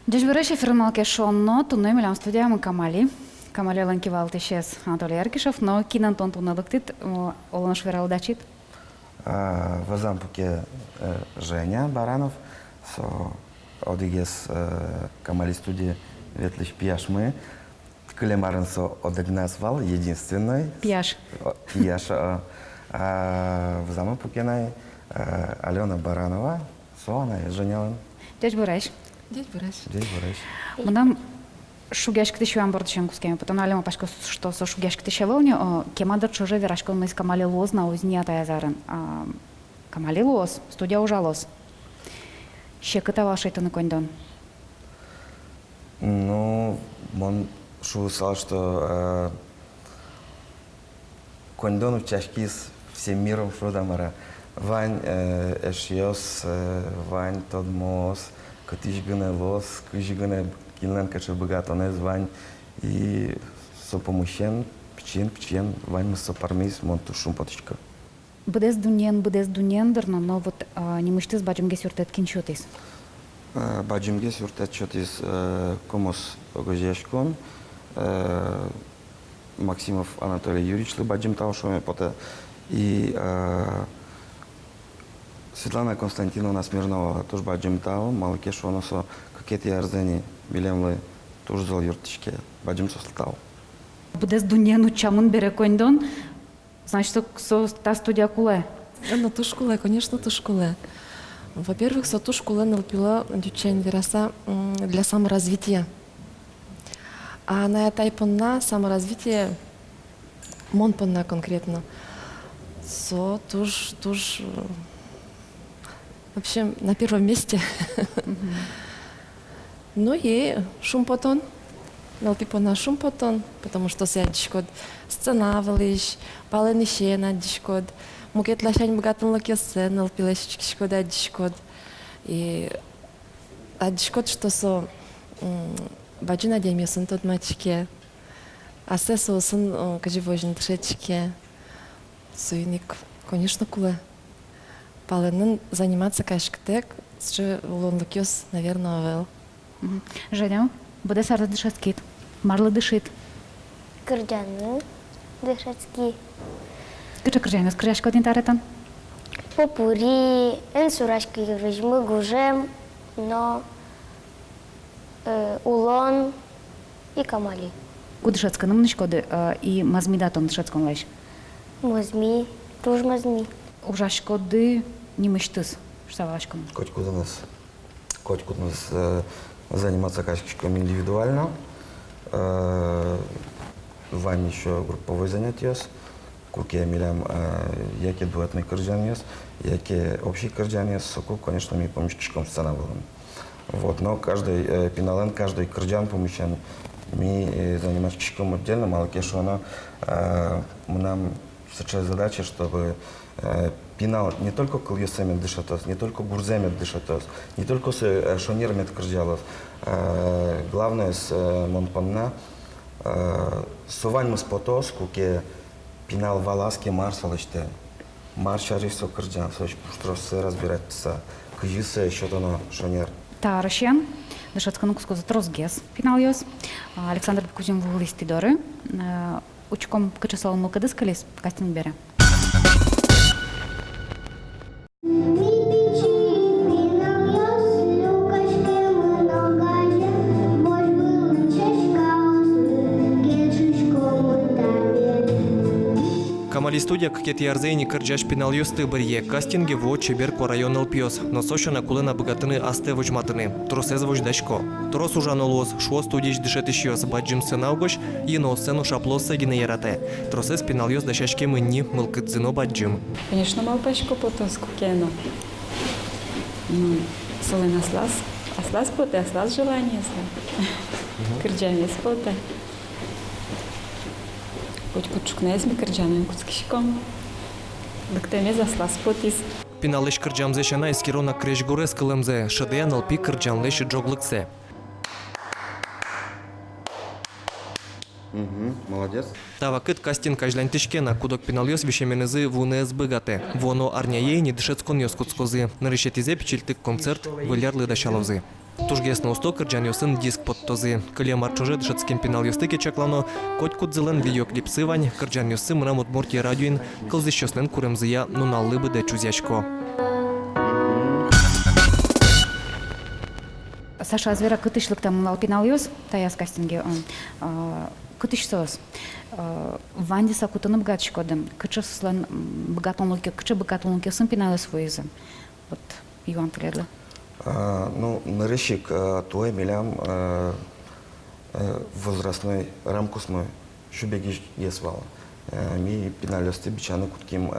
Дежбереш ефирналке шонно, тунной милям студиямы Камали. Камали ланкивал тещес Анатолий Аркишев, но кинан тон туналыктит, олоныш верал дачит. В зампуке Женя Баранов, со одигес Камали студии ветлиш пияшмы. Клемарен со одегназвал, единственный. Пияш. Пияш. В зампуке Алена Баранова, со она Женя. Дежбереш. Дежбереш. Мадам шугяшки тещуан бордышен кусками, потом алема пашка, что со шугяшки тещеволни, кемадр чуже верашка мы с Камали лоз на узни атаязарен. Камали лоз, студия ужалоз. Щекыта вашейтаны кондон. Ну, он сказал, что кондон в чашки с всем миром шудамара. Вань эшьос, вань тодмос, катишгане лос, кыжгане кинлен каче богатонез вань и со помощен пчин, вань мы сопармис монту шумпоточка. Бъдес дунен дърно, но вот не мъщи с баджимге сюртет кинчотис. Баджимге сюртет чотис комос огожешкон, Максимов Анатолий Юрьевич баджим таушоме поте и Светлана Константиновна Смирнова тоже баджим тау, малке шоносо какети арзени билемлы тоже зал юртичке баджим состал. Бъдес дунен учамун бере кондон, значит, что та студия куле. Ну, ту школе, конечно, ту школе. Во-первых, со ту школе налпила дючен вераса для саморазвития. А на этой понна саморазвитие, мон понна конкретно, со туж, вообще на первом месте. Ну и шумпотон. Налпипо на шумпотон, потому что сядишкод сцена вылиш, паленище на дишкод, мукет лашань богатон лакесе, налпилешкод адишкод. И адишкод, что со баджина демьесон тот мачке, а сесо сон кажевожен трешечке, суйник, конечно, куле. Паленен заниматься кашктек, что лон лакес, наверное, вел. Женя? Буде сарда дышаскит. Марла дышит. Кырджаны дышацки. Кыча кырджаны, скряшка один таретан? Попури, энсурашки режимы гужем, но улон и камали. Ку дышацка, нам нышкоды и мазмидатон дышацкон лайш. Мазми, туж мазми. Ужашкоды не мыштыс. Что вашком? Котику у нас заниматься качками индивидуально. Вань еще групповые занятия. Куки милям яки дуэтный кырджаньес, яки общий кырджаньес, соку, конечно, ми помощником сцена был. Вот, но каждый пинален, каждый кырджан помощен ми заниматься качком отдельно, мало кешона. Нам сейчас задача, чтобы пинал не только кыльесами дышатос, не только гурзами дышатос, не только с шонерами кырджалов. Главное с монпанна сувань мы спотос, куке пинал валаски марсалыште. Маршари со кырджан, что се разбираться, кыжисе еще то шонер. Та рашен, дышацкану куско затрос гес. Пинал йос. Александр Бекузин в листи доры. Учком качасал мылка дыскалис, кастинг бере. Камали студия какет ярзейни кырджаш пинал юсты бирье кастинге во чебер по району пьос, но сошена кулена богатыны асте вожматыны, тросез вождачко. Трос ужан олоз, шо студич дышетыш йос баджим сцена угош, ено сцену шаплоса гинеярате. Тросез пинал йос дашашке мынни мылкыдзино баджим. Конечно, малпашко потоску кено. Ну, солен аслас поте, аслас желание са. Кырджане споте. Хоть кучукнез ми кырджанын куцкишком. Дыктеме заслас потис. Пиналеш кырджамзе шана эскирона крешгорес кылымзе, шадея налпи кырджанлеш джоглыксе. Молодец. Тавакыт кастинг ажлантишкена, кудок пиналёс вишеменезы вунез быгате. Воно арняей не дышецкон ёскутскозы. Нарышетизе печильтык концерт вылярлы дашаловзы. Тужгесна усто кырджан юсын диск подтозы. Кыле марчоже дышацкем пенал юсты кечаклано, коть кудзылын видеоклип сывань, кырджан юсы мынам Удмуртия радиоин кылзыщоснен курымзыя нуналлы быде чузячко. Саша Азвера кытышлыктан мынал пенал юз, таяс кастинге кытыш соос. Вандиса кутыны бгатчикодым. Кычы суслан бгатонлыке, кычы бгатонлыке сын пенал юз войзы. Вот, Иван Теледлы. Ну, нарышик той милям возрастной рамкус мой шубеги есвал. Ми пеналёсты бичаны кутким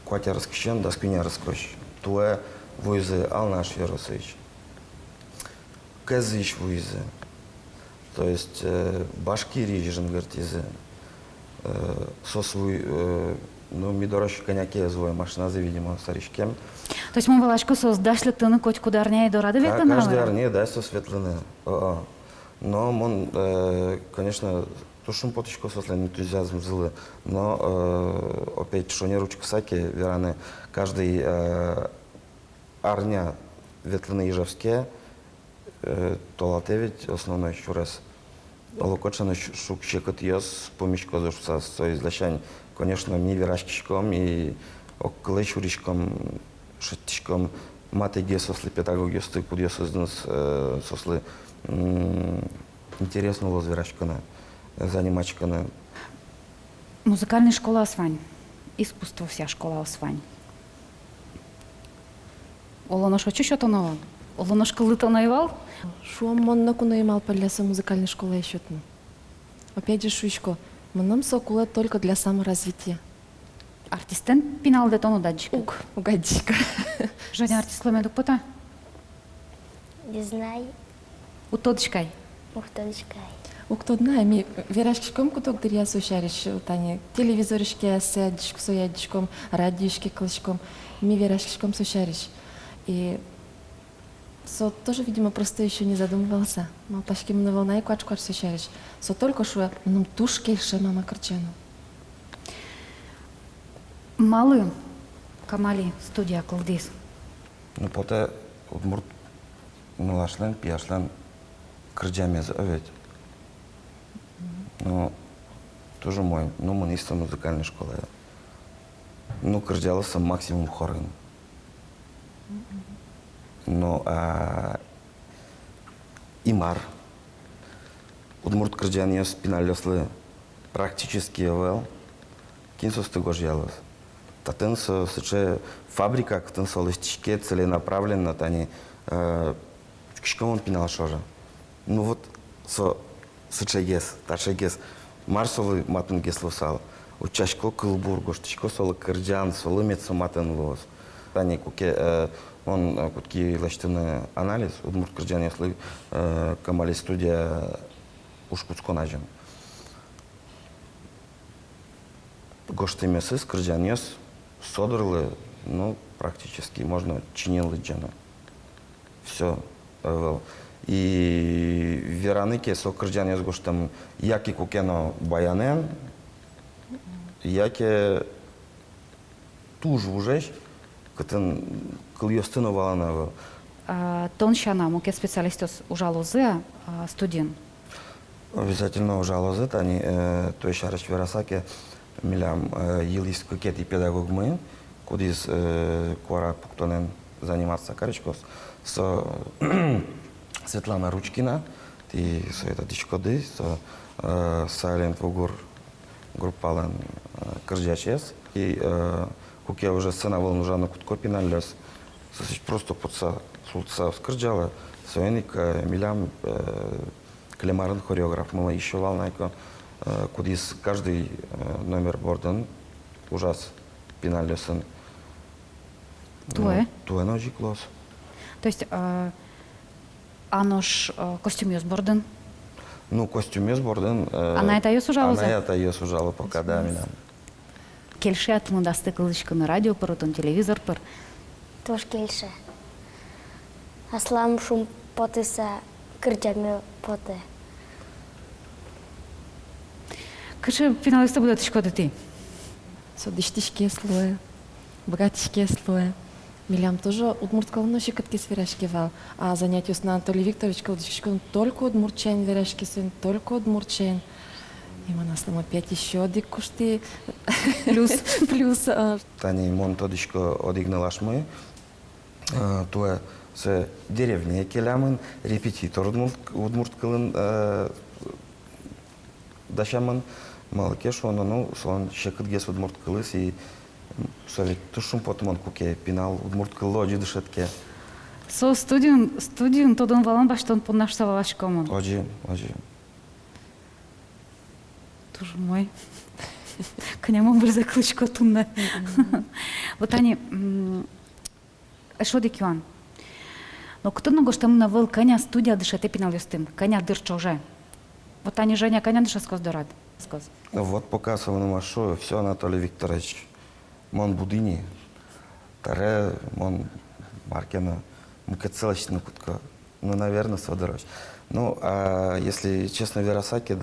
кватя раскищен, да сквиня раскощ. Туэ войзы ал наш Яросович. Кэзыч войзы. То есть башкири жангартизы. Сосвуй, ну, мидорощу коняки звой машина видимо саришкем. То есть мы волочку создашлыктыны коть кударня и дорады век каналы? Каждый арне, да, со светлыны. Но он, конечно, тушим поточку сослен энтузиазм злы. Но опять что не ручка саки, вераны, каждый арня ветлыны ижевские, толатевить основной еще раз. Олокочано шук щекот ёс помещко зашуса со излащань. Конечно, мне верашкишком и около шуришком, шатишком, матеге сосли педагоги сты, куда создан сосли интересно лоз верашкана, занимачкана. Музыкальная школа Освань. Искусство вся школа Освань. Олонош очу что-то новое? Олонош кылыто наивал? Шуам монна кунаимал поляса музыкальной школы счетно. Опять же шуичко, мном сокула только для саморазвития. Артистен пинал детону даджик. Угадчика. Женя артист ломедук пота? Не знаю, Утодочкай. ухтодочкай. Кто знает, ми верашкишком куток дырья сушариш, тани телевизоришке сядишком, соядишком, радиошке клышком, ми верашкишком сушариш. И со тоже, видимо, просто еще не задумывался. Мал пашки мне волна и квач сушариш. Со только шуя, ну тушки еще мама корчену. Малы Камали студия Колдис. Ну, поте Удмурт милашлен, пияшлен, кырджамез овет. Ну, тоже мой, ну, министр музыкальной школы. Ну, кырджалы съм максимум хорын. Но имар, Удмурт кырджания спиналёслы практически евел, кинсосты гожьялос. Татын сыче фабрика, кытын солыстичке целенаправленно, тани кишкомон пинал шожа. Ну вот, сыче гес, таче гес, марсовый матын гес лосал. Учашко кылбур, гоштичко солы кырджан, солы мецо матын лос. Тани куке, он кутки лаштыны анализ, Удмурт кырджан яслы Камали студия ушкуцко нажен. Гошты месяц кырджан яс, содырлы, ну, практически можно чинилы джана. Все. И вераныке со кырджан яс гоштам яки кукено баянен, яки туж ужеш, кытын кыльёстыны валана. Тон щана муке специалистос ужалозы студент. Обязательно ужалозы, они то еще раз верасаке милям елис кукет и педагог мы, кудис кора пуктонен заниматься каричкос со Светлана Ручкина, ти со это дичкоды, со Silent Вугур группален кырджачес и куке уже сцена волну жану куткопина лес, просто подса сулца скырджала, соеник милям клемарын хореограф, мы еще волнайко, кудис каждый номер борден ужас пиналесен. Туэ? Туэ ножи класс. То есть анош костюм ёс борден? Ну, костюм ёс борден. Она это ёс ужалозы? Она это ёс ужала пока, да, милям. Келши атымы дасты кылычкы на радио пырытын, телевизор пыр. Тош келше. Аслам шум потыса кырджаме поты. Кычы финалисты будет очко ты? Со дыштишке слоя, богатишке слоя. Милям тоже удмурткалын носикатки свирашкивал, а занятие с Анатолий Викторович Калдичкин только удмурчен верашки сын, только удмурчен. И мы нас там опять еще одик кушти. Плюс. Тани мон тодишко одигналаш мы. Това се деревня келямын, репетитор удмурткалын дашамын. Малакеш он, ну, сон шекът гес удмурткалыс и совет тушум потом он куке пинал удмурткалы оджи дышетке. Со студиум тодон валан баштон под наш савалашкомон. Оджи. Тоже мой. Канямон бърза кличко тунне. Вот они, шо дикюан. Но кто много что мы навел коня студия дышете пинал юстым, коня дырчо уже. Вот они Женя коня дыша скос дорад. Скос. Вот показывал на машу, все Анатолий Викторович. Мон будини, таре, мон маркена, мукацелочная кутка. Ну, наверное, сводорож. Ну, а если честно, Верасаки,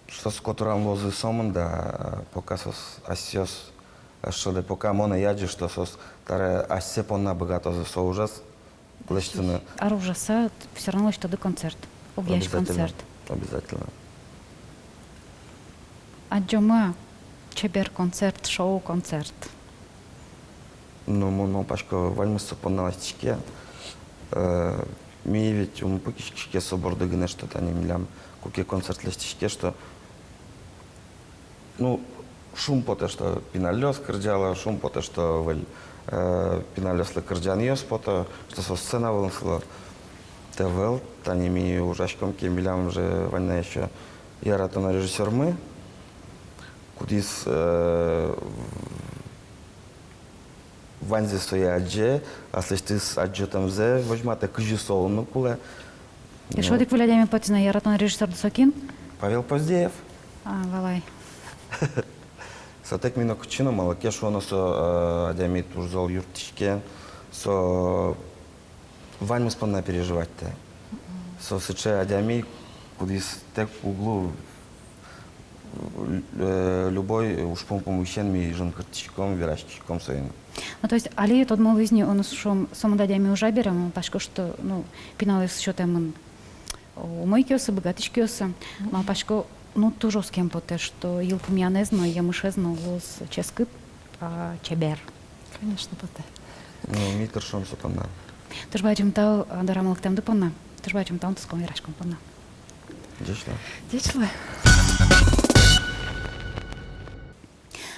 что с которым возле сомон, да, пока сос асиос, что да пока мона яджи, что сос таре асепон на богато за со ужас, лещина. А ужаса все равно что до концерт. Объяш концерт. Обязательно. А джома чебер концерт, шоу концерт. Ну, мон пашко вальмысо по наластичке. Ми ведь пукишке собор дыгне что-то не милям. Куке концерт ластичке, что ну шум поте, что пиналёс кырджала, шум поте, что пиналёс ле кырджаньёс пото, что со сцена вылынсло. Тевел, тани ми ужашком ке милям же вальна еще яратона режиссер мы. Кудис ванзе стоя адже, а слещтис адже там зе, возьмате кажи солоно куле. И шо дик вылядями потина яратон режиссер Досокин? Павел Поздеев. Валай. Сатек мино кучино малаке шоно со адями турзол юртишке, со ваньмы спонна переживать-то. Со сыче адями, кудис тек углу любой уж помощен ми жен картичком, вирашчиком своим. Ну, то есть, али тот мой визни, он шум самодадями уже берем, пашко, что, ну, пинал с счетом у мой киоса, богатыч киоса, мал пашко, ну, тоже с кем поте, что елку меня не знаю, я мышезно лос ческып, а чебер. Конечно, поте. Ну, митер шон супанна. Ты ж бачим тау, дарамалк там допонна. Ты ж бачим тау, туском вирашком понна. Дешла. Дечла.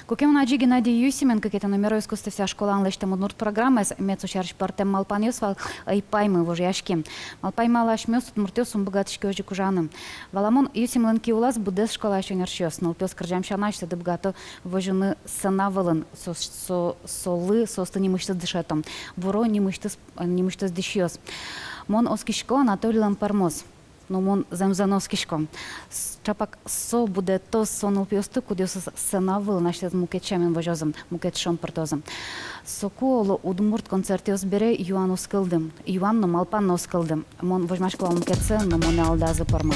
Кукем наджи Геннадий Юсимен, как это номер искусства вся школа английского моднурт программы, мецучарч партем малпаньосвал, и паймы в ожяшке. Малпайма лаш мёс муртёсум богатышки ожи кужаным. Валамон Юсимленки улаз будес школа еще нершёс, но пёс крджам шанаш, да богато вожены санавален, солы, состы не мышцы дышетом, буро не мышцы дышёс. Мон оскишко Анатолий Лампармоз. Но мон земзановс кишком. Чапак со буде то сонул пиосту, куди се навил нашти мукечемен вожозом, мукечом портозом. Соколо удмурт концерти озбере Юану скылдым. Юанно малпанно скылдым. Мон вожмашкова мукеце, но моне алда за парма.